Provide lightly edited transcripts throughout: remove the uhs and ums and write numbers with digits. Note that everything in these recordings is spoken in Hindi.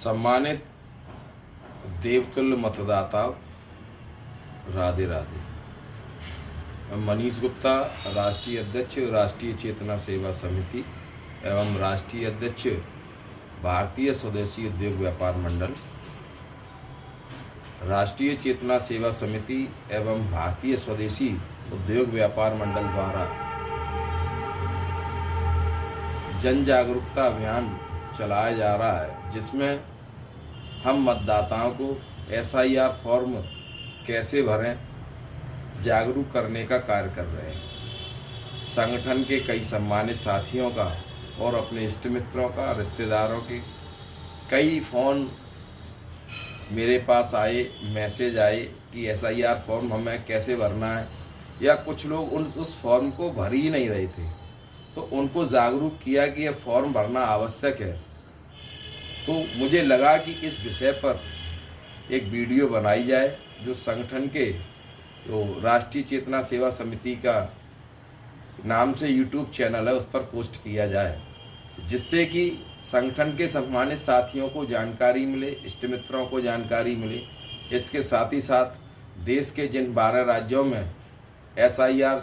सम्मानित देवतुल्य मतदाता, राधे राधे। मैं मनीष गुप्ता, राष्ट्रीय अध्यक्ष राष्ट्रीय चेतना सेवा समिति एवं राष्ट्रीय अध्यक्ष भारतीय स्वदेशी उद्योग व्यापार मंडल, राष्ट्रीय चेतना सेवा समिति एवं भारतीय स्वदेशी उद्योग व्यापार मंडल द्वारा जन जागरूकता अभियान चलाया जा रहा है, जिसमें हम मतदाताओं को SIR फॉर्म कैसे भरें जागरूक करने का कार्य कर रहे हैं। संगठन के कई सम्मानित साथियों का और अपने इष्ट मित्रों का, रिश्तेदारों के कई फ़ोन मेरे पास आए, मैसेज आए कि SIR फॉर्म हमें कैसे भरना है, या कुछ लोग उस फॉर्म को भर ही नहीं रहे थे, तो उनको जागरूक किया कि यह फॉर्म भरना आवश्यक है। तो मुझे लगा कि इस विषय पर एक वीडियो बनाई जाए, जो संगठन के जो राष्ट्रीय चेतना सेवा समिति का नाम से YouTube चैनल है उस पर पोस्ट किया जाए, जिससे कि संगठन के सम्मानित साथियों को जानकारी मिले, इष्ट मित्रों को जानकारी मिले। इसके साथ ही साथ देश के जिन 12 राज्यों में SIR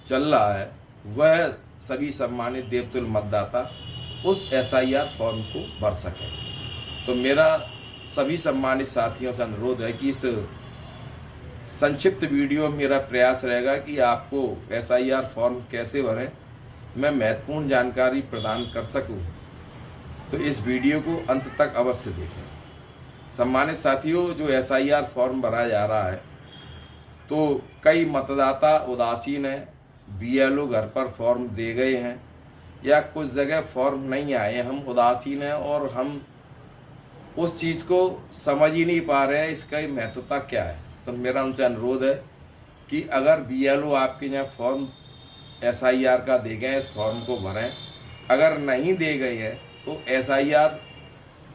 चल रहा है, वह सभी सम्मानित देवतुल्य मतदाता उस SIR फॉर्म को भर सकें। तो मेरा सभी सम्मानित साथियों से अनुरोध है कि इस संक्षिप्त वीडियो में मेरा प्रयास रहेगा कि आपको SIR फॉर्म कैसे भरें मैं महत्वपूर्ण जानकारी प्रदान कर सकूं। तो इस वीडियो को अंत तक अवश्य देखें। सम्मानित साथियों, जो SIR फॉर्म भरा जा रहा है, तो कई मतदाता उदासीन हैं, BLO घर पर फॉर्म दे गए हैं, या कुछ जगह फॉर्म नहीं आए, हम उदासीन हैं और हम उस चीज़ को समझ ही नहीं पा रहे हैं इसका महत्वता क्या है। तो मेरा उनसे अनुरोध है कि अगर BLO आपके यहाँ फॉर्म SIR का दे गए, इस फॉर्म को भरें। अगर नहीं दे गए हैं तो SIR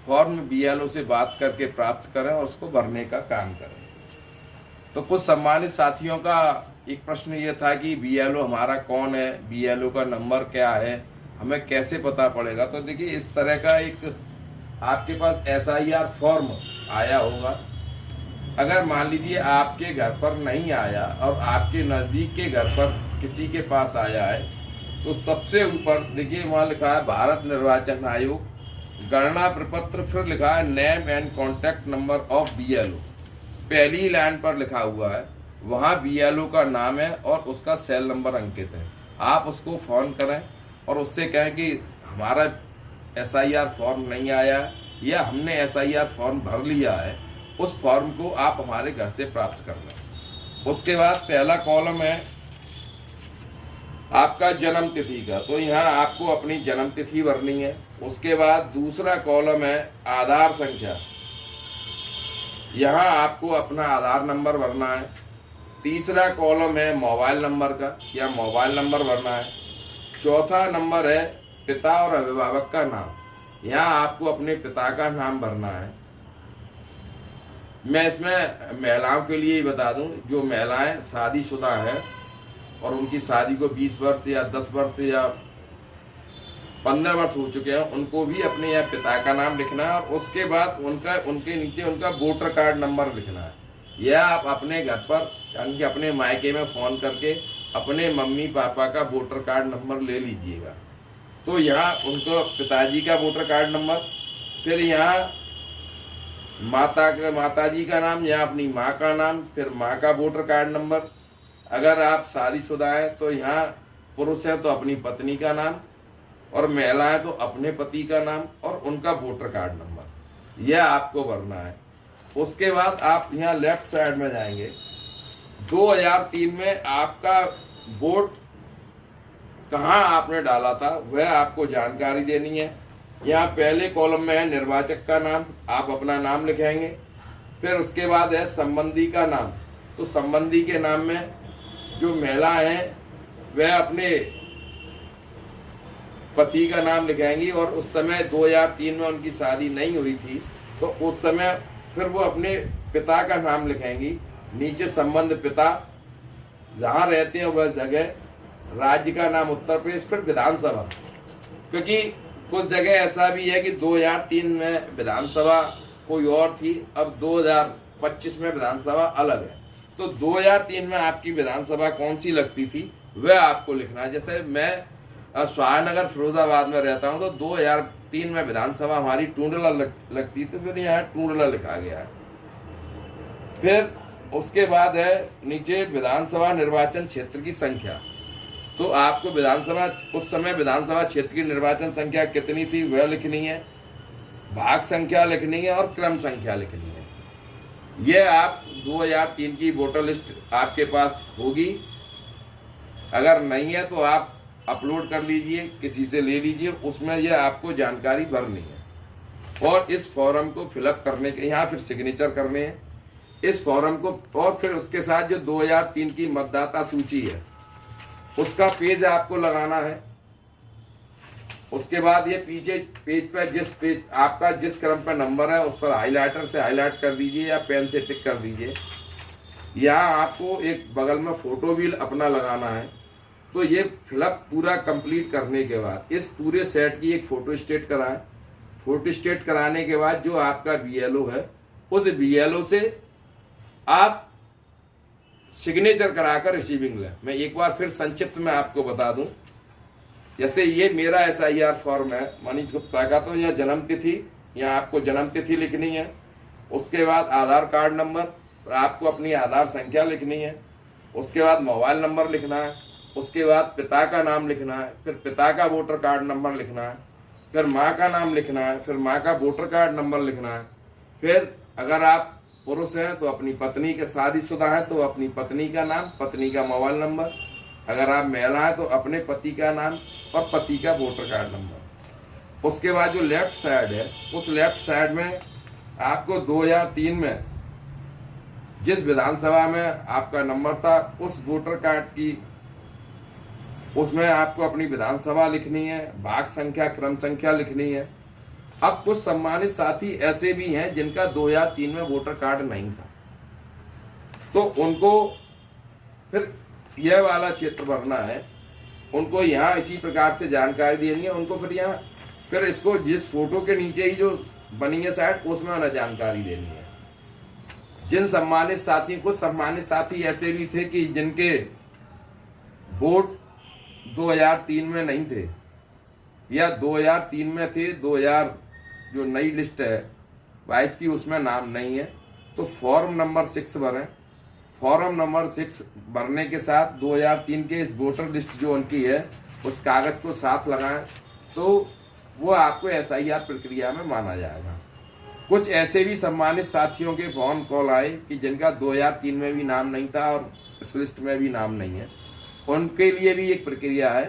फॉर्म BLO से बात करके प्राप्त करें और उसको भरने का काम करें। तो कुछ सम्मानित साथियों का एक प्रश्न ये था कि BLO हमारा कौन है, BLO का नंबर क्या है, हमें कैसे पता पड़ेगा। तो देखिए, इस तरह का एक आपके पास SIR फॉर्म आया होगा। अगर मान लीजिए आपके घर पर नहीं आया और आपके नज़दीक के घर पर किसी के पास आया है, तो सबसे ऊपर देखिए वहाँ लिखा है भारत निर्वाचन आयोग गणना प्रपत्र, फिर लिखा है name and contact number of BLO। पहली लाइन पर लिखा हुआ है, वहाँ BLO का नाम है और उसका सेल नंबर अंकित है। आप उसको फ़ोन करें और उससे कहें कि हमारा SIR फॉर्म नहीं आया या हमने SIR फॉर्म भर लिया है, उस फॉर्म को आप हमारे घर से प्राप्त कर लें। उसके बाद पहला कॉलम है आपका जन्म तिथि का, तो यहाँ आपको अपनी जन्म तिथि भरनी है। उसके बाद दूसरा कॉलम है आधार संख्या, यहाँ आपको अपना आधार नंबर भरना है। तीसरा कॉलम है मोबाइल नंबर का, या मोबाइल नंबर भरना है। चौथा नंबर है पिता और अभिभावक का नाम, यहाँ आपको अपने पिता का नाम भरना है। मैं इसमें महिलाओं के लिए ही बता दूं, जो महिलाएं शादीशुदा है और उनकी शादी को 20 वर्ष या 10 वर्ष या 15 वर्ष हो चुके हैं, उनको भी अपने यहाँ पिता का नाम लिखना है। और उसके बाद उनके नीचे उनका वोटर कार्ड नंबर लिखना है। यह आप अपने घर पर यानी अपने मायके में फ़ोन करके अपने मम्मी पापा का वोटर कार्ड नंबर ले लीजिएगा। तो यहाँ उनको पिताजी का वोटर कार्ड नंबर, फिर यहाँ माताजी का नाम, यहाँ अपनी माँ का नाम, फिर माँ का वोटर कार्ड नंबर। अगर आप शादीशुदा हैं तो यहाँ पुरुष हैं तो अपनी पत्नी का नाम, और महिला है तो अपने पति का नाम और उनका वोटर कार्ड नंबर, यह आपको भरना है। उसके बाद आप यहाँ लेफ्ट साइड में जाएंगे। 2003 में आपका वोट कहाँ आपने डाला था वह आपको जानकारी देनी है। यहाँ पहले कॉलम में है निर्वाचक का नाम, आप अपना नाम लिखेंगे। फिर उसके बाद है संबंधी का नाम, तो संबंधी के नाम में जो महिला है वह अपने पति का नाम लिखाएंगी, और उस समय 2003 में उनकी शादी नहीं हुई थी, तो उस समय फिर वो अपने पिता का नाम लिखेंगी। नीचे संबंध पिता, जहाँ रहते हैं वह जगह, राज्य का नाम उत्तर प्रदेश, फिर विधानसभा, क्योंकि कुछ जगह ऐसा भी है कि 2003 में विधानसभा कोई और थी, अब 2025 में विधानसभा अलग है। तो 2003 में आपकी विधानसभा कौन सी लगती थी वह आपको लिखना है। जैसे मैं स्वानगर फिरोजाबाद में रहता हूं, तो 2003 में विधानसभा हमारी टूंडला लगती थी, फिर यहाँ टूंडला लिखा गया है। फिर उसके बाद है नीचे विधानसभा निर्वाचन क्षेत्र की संख्या। तो आपको विधानसभा उस समय विधानसभा क्षेत्र की निर्वाचन संख्या कितनी थी वह लिखनी है, भाग संख्या लिखनी है और क्रम संख्या लिखनी है। यह आप 2003 की वोटर लिस्ट आपके पास होगी, अगर नहीं है तो आप अपलोड कर लीजिए, किसी से ले लीजिए, उसमें यह आपको जानकारी भरनी है। और इस फॉर्म को फिलअप करने के यहाँ फिर सिग्नेचर करने हैं इस फॉर्म को, और फिर उसके साथ जो 2003 की मतदाता सूची है उसका पेज आपको लगाना है। उसके बाद ये पीछे पेज पर आपका जिस क्रम पर नंबर है उस पर हाईलाइटर से हाईलाइट कर दीजिए या पेन से टिक कर दीजिए। यहाँ आपको एक बगल में फोटो भी अपना लगाना है। तो ये फिलअप पूरा कंप्लीट करने के बाद इस पूरे सेट की एक फोटो स्टेट कराएं। फोटो स्टेट कराने के बाद जो आपका बीएलओ है उस बीएलओ से आप सिग्नेचर कराकर रिसीविंग लें। मैं एक बार फिर संक्षिप्त में आपको बता दूं, जैसे ये मेरा एसआईआर फॉर्म है मनीष गुप्ता का, तो यह जन्म तिथि, यहाँ आपको जन्म तिथि लिखनी है। उसके बाद आधार कार्ड नंबर, और आपको अपनी आधार संख्या लिखनी है। उसके बाद मोबाइल नंबर लिखना है। उसके बाद पिता का नाम लिखना है, फिर पिता का वोटर कार्ड नंबर लिखना है, फिर माँ का नाम लिखना है, फिर माँ का वोटर कार्ड नंबर लिखना है। फिर अगर आप पुरुष हैं तो अपनी पत्नी के शादीशुदा है तो अपनी पत्नी का नाम, पत्नी का मोबाइल नंबर। अगर आप महिला है तो अपने पति का नाम और पति का वोटर कार्ड नंबर। उसके बाद जो लेफ्ट साइड है उस लेफ्ट साइड में आपको 2003 में जिस विधानसभा में आपका नंबर था उस वोटर कार्ड की उसमें आपको अपनी विधानसभा लिखनी है, भाग संख्या, क्रम संख्या लिखनी है। अब कुछ सम्मानित साथी ऐसे भी हैं जिनका 2003 में वोटर कार्ड नहीं था, तो उनको फिर यह वाला क्षेत्र भरना है। उनको यहाँ इसी प्रकार से जानकारी देनी है। उनको फिर यहाँ फिर इसको जिस फोटो के नीचे ही जो बनी है साइड उसमें उन्हें जानकारी देनी है। जिन सम्मानित साथी, कुछ सम्मानित साथी ऐसे भी थे कि जिनके वोट 2003 में नहीं थे या 2003 में थे, 2000 जो नई लिस्ट है 22 की उसमें नाम नहीं है, तो फॉर्म नंबर 6 भरें। फॉर्म नंबर 6 भरने के साथ 2003 के इस वोटर लिस्ट जो उनकी है उस कागज को साथ लगाएं, तो वो आपको एसआईआर प्रक्रिया में माना जाएगा। कुछ ऐसे भी सम्मानित साथियों के फोन कॉल आए कि जिनका 2003 में भी नाम नहीं था और इस लिस्ट में भी नाम नहीं है, उनके लिए भी एक प्रक्रिया है।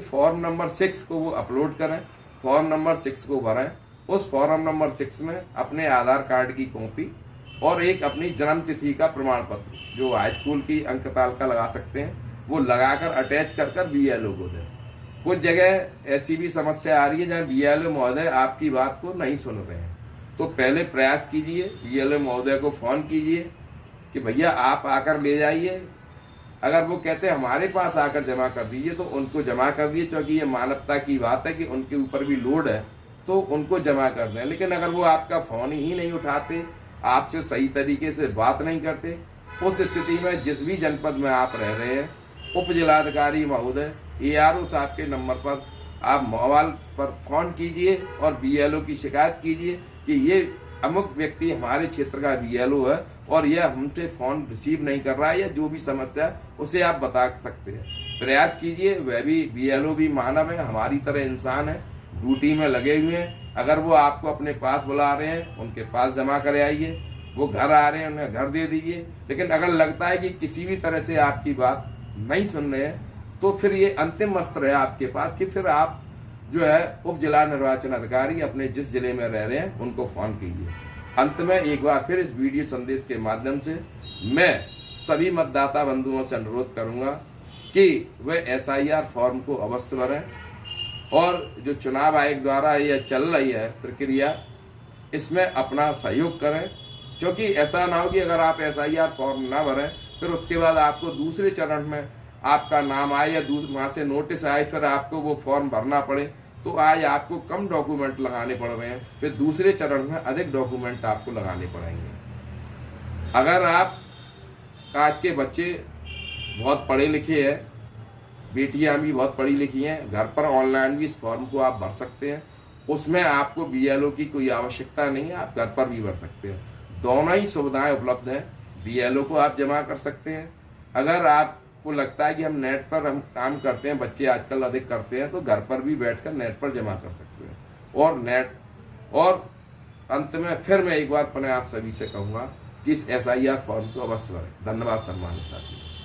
फॉर्म नंबर 6 को वो अपलोड करें, फॉर्म नंबर 6 को भरें। उस फॉर्म नंबर 6 में अपने आधार कार्ड की कॉपी और एक अपनी जन्म तिथि का प्रमाण पत्र, जो हाई स्कूल की अंक तालिका लगा सकते हैं, वो लगाकर अटैच कर बीएलओ को दें। कुछ जगह ऐसी भी समस्या आ रही है जहाँ बीएलओ महोदय आपकी बात को नहीं सुन रहे हैं, तो पहले प्रयास कीजिए, बीएलओ महोदय को फोन कीजिए कि भैया आप आकर ले जाइए। अगर वो कहते हैं हमारे पास आकर जमा कर दीजिए तो उनको जमा कर दिए, क्योंकि ये मानवता की बात है कि उनके ऊपर भी लोड है, तो उनको जमा कर दें। लेकिन अगर वो आपका फोन ही नहीं उठाते, आपसे सही तरीके से बात नहीं करते, उस स्थिति में जिस भी जनपद में आप रह रहे हैं, उप जिलाधिकारी महोदय ARO साहब के नंबर पर आप मोबाइल पर फोन कीजिए और बीएलओ की शिकायत कीजिए कि ये अमुक व्यक्ति हमारे क्षेत्र का बीएलओ है और यह हमसे फोन रिसीव नहीं कर रहा है, या जो भी समस्या है उसे आप बता सकते हैं। प्रयास कीजिए। वह भी बीएलओ भी मानव है, हमारी तरह इंसान है, ड्यूटी में लगे हुए हैं। अगर वो आपको अपने पास बुला रहे हैं उनके पास जमा करे आइए, वो घर आ रहे हैं उन्हें घर दे दीजिए। लेकिन अगर लगता है कि किसी भी तरह से आपकी बात नहीं सुन रहे हैं, तो फिर ये अंतिम अस्त्र है आपके पास कि फिर आप जो है उप जिला निर्वाचन अधिकारी अपने जिस जिले में रह रहे हैं उनको फोन कीजिए। अंत में एक बार फिर इस वीडियो संदेश के माध्यम से मैं सभी मतदाता बंधुओं से अनुरोध करूंगा कि वे एसआईआर फॉर्म को अवश्य भरें और जो चुनाव आयोग द्वारा यह चल रही है प्रक्रिया, इसमें अपना सहयोग करें। क्योंकि ऐसा ना हो कि अगर आप एसआईआर फॉर्म ना भरें फिर उसके बाद आपको दूसरे चरण में आपका नाम आए या वहाँ से नोटिस आए, फिर आपको वो फॉर्म भरना पड़े, तो आज आपको कम डॉक्यूमेंट लगाने पड़ रहे हैं, फिर दूसरे चरण में अधिक डॉक्यूमेंट आपको लगाने पड़ेंगे। अगर आप आज के बच्चे बहुत पढ़े लिखे हैं, बेटियां भी बहुत पढ़ी लिखी हैं, घर पर ऑनलाइन भी इस फॉर्म को आप भर सकते हैं। उसमें आपको BLO की कोई आवश्यकता नहीं है, आप घर पर भी भर सकते हैं। दोनों ही सुविधाएं उपलब्ध हैं। BLO को आप जमा कर सकते हैं। अगर आपको लगता है कि हम नेट पर हम काम करते हैं, बच्चे आजकल अधिक करते हैं, तो घर पर भी बैठकर नेट पर जमा कर सकते हैं। और अंत में फिर मैं एक बार पुनः आप सभी से कहूँगा कि इस SIR फॉर्म को अवश्य भरें। धन्यवाद सम्मानित साथी।